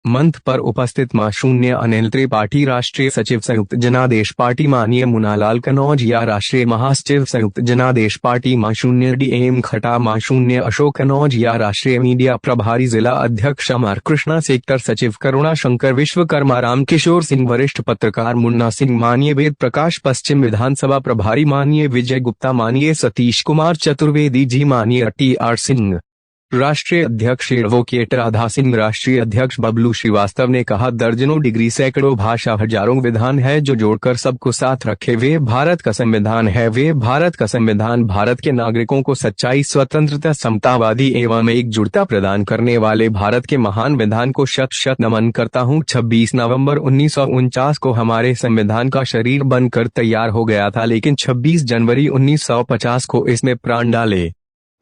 मंच पर उपस्थित मां शून्य अनिल त्रिपाठी, राष्ट्रीय सचिव संयुक्त जनादेश पार्टी माननीय मुनालाल कनौजिया, राष्ट्रीय महासचिव संयुक्त जनादेश पार्टी मां शून्य DM खटा, मां शून्य अशोक कनौजिया, राष्ट्रीय मीडिया प्रभारी, जिला अध्यक्ष अमर कृष्णा, सेक्टर सचिव करुणा शंकर विश्वकर्मा, राम किशोर सिंह, वरिष्ठ पत्रकार मुन्ना सिंह, माननीय वेद प्रकाश, पश्चिम विधानसभा प्रभारी माननीय विजय गुप्ता, माननीय सतीश कुमार चतुर्वेदी जी, माननीय TR सिंह, राष्ट्रीय अध्यक्ष एडवोकेट राधा सिंह, राष्ट्रीय अध्यक्ष बबलू श्रीवास्तव ने कहा, दर्जनों डिग्री, सैकड़ों भाषा, हजारों विधान है जो जोड़कर सबको साथ रखे वे भारत का संविधान है। वे भारत का संविधान भारत के नागरिकों को सच्चाई, स्वतंत्रता, समतावादी एवं एकजुटता प्रदान करने वाले भारत के महान विधान को शत शत नमन करता हूँ। 26 नवंबर 1949 को हमारे संविधान का शरीर बनकर तैयार हो गया था, लेकिन 26 जनवरी 1950 को इसमें प्राण डाले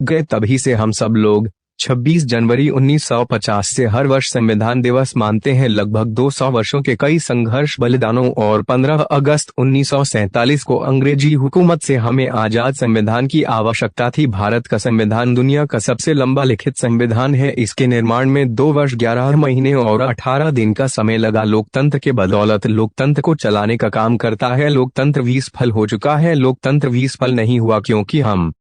गए। तभी से हम सब लोग 26 जनवरी 1950 से हर वर्ष संविधान दिवस मानते हैं। लगभग 200 वर्षों के कई संघर्ष, बलिदानों और 15 अगस्त 1947 को अंग्रेजी हुकूमत से हमें आजाद संविधान की आवश्यकता थी। भारत का संविधान दुनिया का सबसे लंबा लिखित संविधान है। इसके निर्माण में 2 वर्ष 11 महीने और 18 दिन का समय लगा। लोकतंत्र के बदौलत लोकतंत्र को चलाने का काम करता है। लोकतंत्र विफल हो चुका है। लोकतंत्र विफल नहीं हुआ क्योंकि हम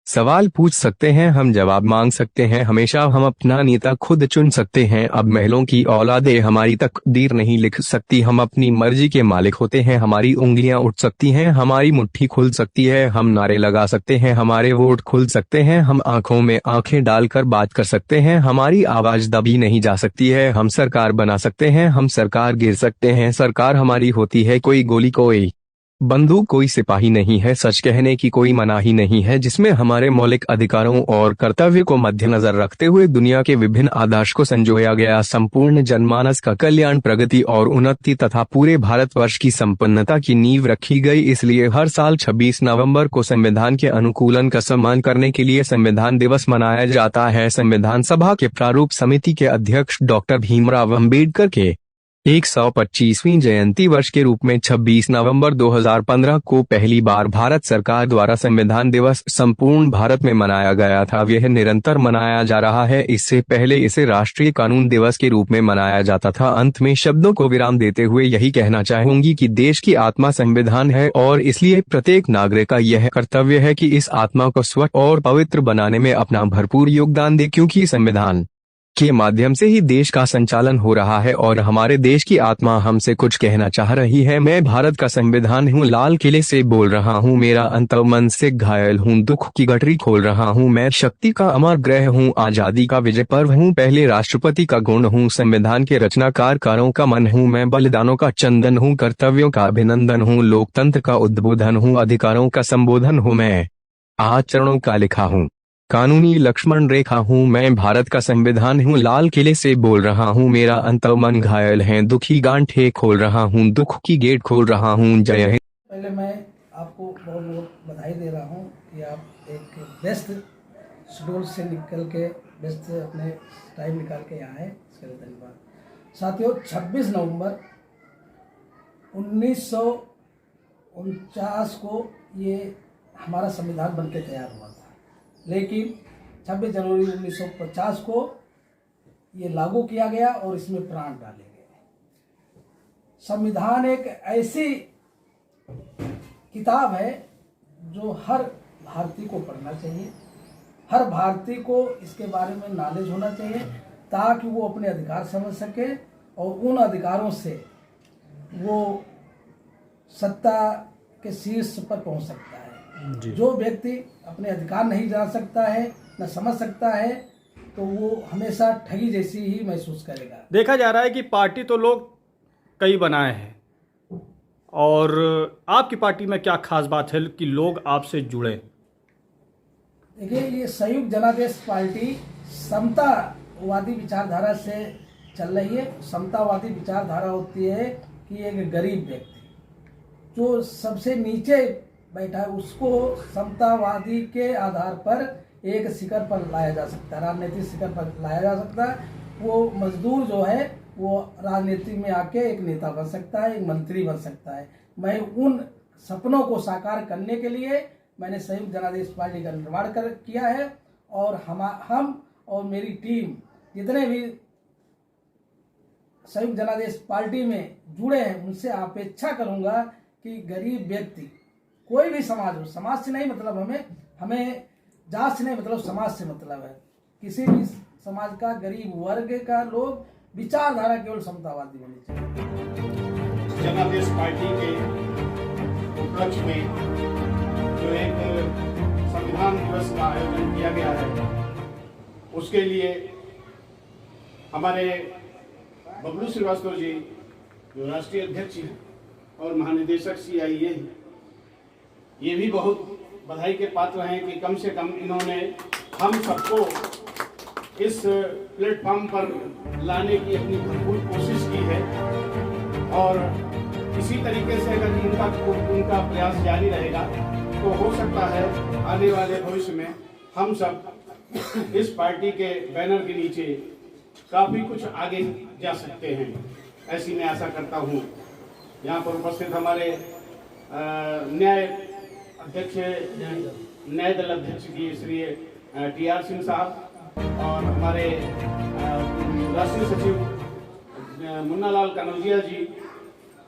सवाल पूछ सकते हैं, हम जवाब मांग सकते हैं, हमेशा हम अपना नेता खुद चुन सकते हैं। अब महलों की औलादे हमारी तकदीर नहीं लिख सकती। हम अपनी मर्जी के मालिक होते हैं। हमारी उंगलियां उठ सकती हैं, हमारी मुट्ठी खुल सकती है, हम नारे लगा सकते हैं, हमारे वोट खुल सकते हैं, हम आंखों में आंखें डालकर बात कर सकते हैं, हमारी आवाज दबी नहीं जा सकती है। हम सरकार बना सकते हैं, हम सरकार गिर सकते हैं। सरकार हमारी होती है। कोई गोली, कोई बंदूक, कोई सिपाही नहीं है। सच कहने की कोई मनाही नहीं है, जिसमें हमारे मौलिक अधिकारों और कर्तव्य को मद्देनजर रखते हुए दुनिया के विभिन्न आदर्श को संजोया गया। संपूर्ण जनमानस का कल्याण, प्रगति और उन्नति तथा पूरे भारतवर्ष की संपन्नता की नींव रखी गई। इसलिए हर साल 26 नवंबर को संविधान के अनुकूलन का सम्मान करने के लिए संविधान दिवस मनाया जाता है। संविधान सभा के प्रारूप समिति के अध्यक्ष डॉक्टर भीमराव अम्बेडकर के 125वीं जयंती वर्ष के रूप में 26 नवंबर 2015 को पहली बार भारत सरकार द्वारा संविधान दिवस संपूर्ण भारत में मनाया गया था। यह निरंतर मनाया जा रहा है। इससे पहले इसे राष्ट्रीय कानून दिवस के रूप में मनाया जाता था। अंत में शब्दों को विराम देते हुए यही कहना चाहूंगी कि देश की आत्मा संविधान है और इसलिए प्रत्येक नागरिक का यह कर्तव्य है कि इस आत्मा को स्वच्छ और पवित्र बनाने में अपना भरपूर योगदान दे, क्योंकि संविधान के माध्यम से ही देश का संचालन हो रहा है और हमारे देश की आत्मा हमसे कुछ कहना चाह रही है। मैं भारत का संविधान हूँ, लाल किले से बोल रहा हूँ, मेरा अंतर्मन से घायल हूँ, दुख की गठरी खोल रहा हूँ। मैं शक्ति का अमर ग्रह हूँ, आजादी का विजय पर्व हूँ, पहले राष्ट्रपति का गुण हूँ, संविधान के रचनाकारों का मन हूँ। मैं बलिदानों का चंदन हूँ, कर्तव्यों का अभिनंदन हूँ, लोकतंत्र का उद्बोधन हूँ, अधिकारों का संबोधन हूँ। मैं आचरणों का लिखा हूँ, कानूनी लक्ष्मण रेखा हूँ। मैं भारत का संविधान हूँ, लाल किले से बोल रहा हूँ, मेरा अंतर्मन घायल है, दुखी गांठें खोल रहा हूँ, दुख की गेट खोल रहा हूँ। जय हिंद। पहले मैं आपको बहुत बहुत बधाई दे रहा हूँ कि आप एक व्यस्त शेड्यूल से निकल के व्यस्त अपने टाइम निकाल के यहाँ आए, इसके लिए धन्यवाद। साथियों, 26 नवंबर 1949 को ये हमारा संविधान बनके तैयार हुआ था, लेकिन 26 जनवरी 1950 को ये लागू किया गया और इसमें प्राण डाले गए। संविधान एक ऐसी किताब है जो हर भारतीय को पढ़ना चाहिए, हर भारतीय को इसके बारे में नॉलेज होना चाहिए, ताकि वो अपने अधिकार समझ सके और उन अधिकारों से वो सत्ता के शीर्ष पर पहुंच सकता है। जो व्यक्ति अपने अधिकार नहीं जान सकता है, न समझ सकता है, तो वो हमेशा ठगी जैसी ही महसूस करेगा। देखा जा रहा है कि पार्टी तो लोग कई बनाए हैं, और आपकी पार्टी में क्या खास बात है कि लोग आपसे जुड़े? देखिए, ये संयुक्त जनादेश पार्टी समतावादी विचारधारा से चल रही है। समतावादी विचारधारा होती है कि एक गरीब व्यक्ति जो सबसे नीचे बैठा है, उसको समतावादी के आधार पर एक शिखर पर लाया जा सकता है, राजनीतिक शिखर पर लाया जा सकता है। वो मजदूर जो है वो राजनीति में आके एक नेता बन सकता है, एक मंत्री बन सकता है। मैं उन सपनों को साकार करने के लिए मैंने संयुक्त जनादेश पार्टी का निर्माण किया है, और हम और मेरी टीम जितने भी संयुक्त जनादेश पार्टी में जुड़े हैं उनसे अपेक्षा करूंगा कि गरीब व्यक्ति, कोई भी समाज हो, समाज से नहीं मतलब हमें जात से नहीं मतलब, समाज से मतलब है। किसी भी समाज का, गरीब वर्ग का लोग, विचारधारा केवल समतावादी होनी चाहिए। जनादेश पार्टी के उपलक्ष्य में जो एक संविधान दिवस का आयोजन किया गया है, उसके लिए हमारे बबलू श्रीवास्तव जी जो राष्ट्रीय अध्यक्ष हैं और महानिदेशक CIA हैं, ये भी बहुत बधाई के पात्र हैं कि कम से कम इन्होंने हम सबको इस प्लेटफॉर्म पर लाने की अपनी भरपूर कोशिश की है। और इसी तरीके से अगर उनका प्रयास जारी रहेगा तो हो सकता है आने वाले भविष्य में हम सब इस पार्टी के बैनर के नीचे काफ़ी कुछ आगे जा सकते हैं, ऐसी मैं आशा करता हूँ। यहाँ पर उपस्थित हमारे न्याय दल अध्यक्ष जी श्री TR सिंह साहब और हमारे राष्ट्रीय सचिव मुन्नालाल कनौजिया जी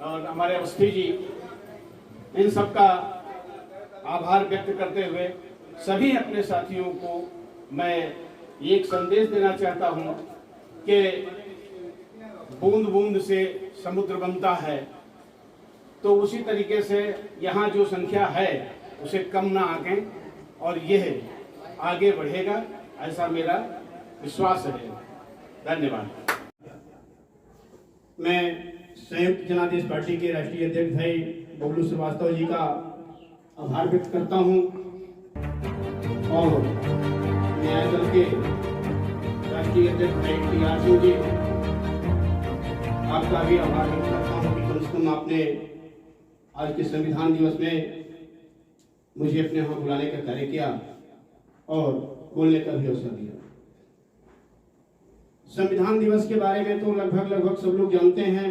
और हमारे अवस्थी जी, इन सब का आभार व्यक्त करते हुए सभी अपने साथियों को मैं एक संदेश देना चाहता हूँ कि बूंद बूंद से समुद्र बनता है, तो उसी तरीके से यहाँ जो संख्या है उसे कम ना आंकें और यह आगे बढ़ेगा, ऐसा मेरा विश्वास है। धन्यवाद। मैं संयुक्त जनादेश पार्टी के राष्ट्रीय अध्यक्ष भाई बबलू श्रीवास्तव जी का आभार व्यक्त करता हूं और न्याय दल के राष्ट्रीय अध्यक्ष भाई TR सिंह जी, आपका भी आभार व्यक्त करता हूं कि कम से कम आपने आज के संविधान दिवस में मुझे अपने यहाँ बुलाने का कार्य किया और बोलने का भी अवसर दिया। संविधान दिवस के बारे में तो लगभग सब लोग जानते हैं,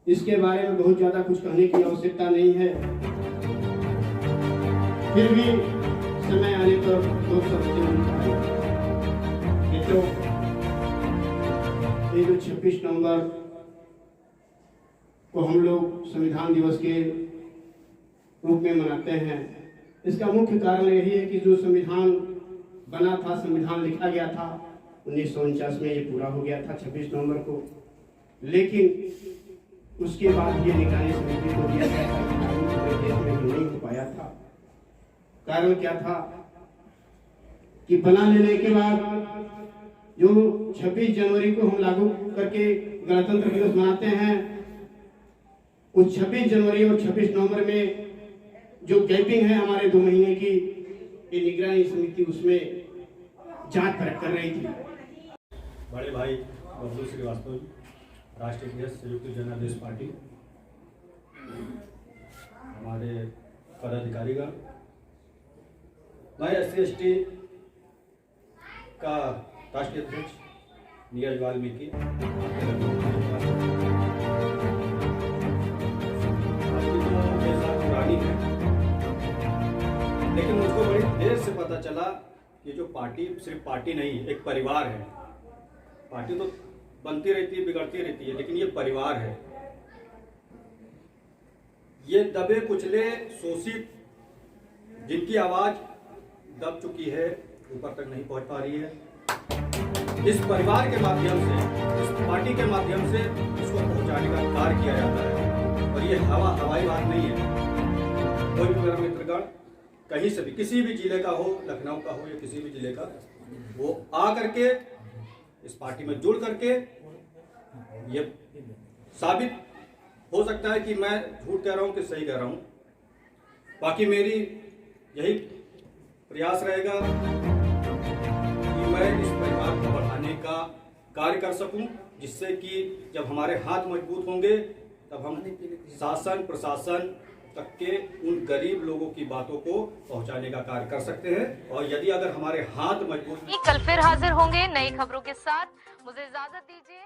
इसके बारे में बहुत ज्यादा कुछ कहने की आवश्यकता नहीं है। फिर भी समय आने पर दो शब्द मित्रों, ये जो 26 नवंबर को हम लोग संविधान दिवस के रूप में मनाते हैं, इसका मुख्य कारण यही है कि जो संविधान बना था, संविधान लिखा गया था 1949 में, ये पूरा हो गया था 26 नवंबर को, लेकिन उसके बाद ये निगरानी समिति को दिया गया था, देश में भी नहीं हो पाया था। कारण क्या था कि बना लेने के बाद जो 26 जनवरी को हम लागू करके गणतंत्र दिवस मनाते हैं, उस 26 जनवरी और 26 नवंबर में जो गैपिंग है हमारे 2 महीने की, ये निगरानी समिति उसमें जांच परख कर रही थी। बड़े भाई बबलू श्रीवास्तव जी, राष्ट्रीय अध्यक्ष संयुक्त जनादेश पार्टी, हमारे पदाधिकारीगण, मैं SC/ST का राष्ट्रीय अध्यक्ष नीरज वाल्मीकि, पुरानी है, लेकिन मुझको बड़ी देर से पता चला कि जो पार्टी सिर्फ पार्टी नहीं, एक परिवार है। पार्टी तो बनती रहती है, बिगड़ती रहती है, लेकिन ये परिवार है। ये दबे कुचले शोषित, जिनकी आवाज दब चुकी है, ऊपर तक नहीं पहुंच पा रही है, इस परिवार के माध्यम से, इस पार्टी के माध्यम से इसको पहुंचाने का कार्य किया जाता है। और ये हवाई बात नहीं है। कोई भी मेरा मित्रगण कहीं से भी, किसी भी जिले का हो, लखनऊ का हो या किसी भी जिले का, वो आ करके इस पार्टी में जुड़ करके, ये साबित हो सकता है कि मैं झूठ कह रहा हूं कि सही कह रहा हूं। बाकी मेरी यही प्रयास रहेगा कि मैं इस परिवार को बढ़ाने का कार्य कर सकूं, जिससे कि जब हमारे हाथ मजबूत होंगे तब हम शासन प्रशासन तक के उन गरीब लोगों की बातों को पहुंचाने का कार्य कर सकते हैं। और यदि अगर हमारे हाथ मजबूत, कल फिर हाजिर होंगे नई खबरों के साथ। मुझे इजाजत दीजिए।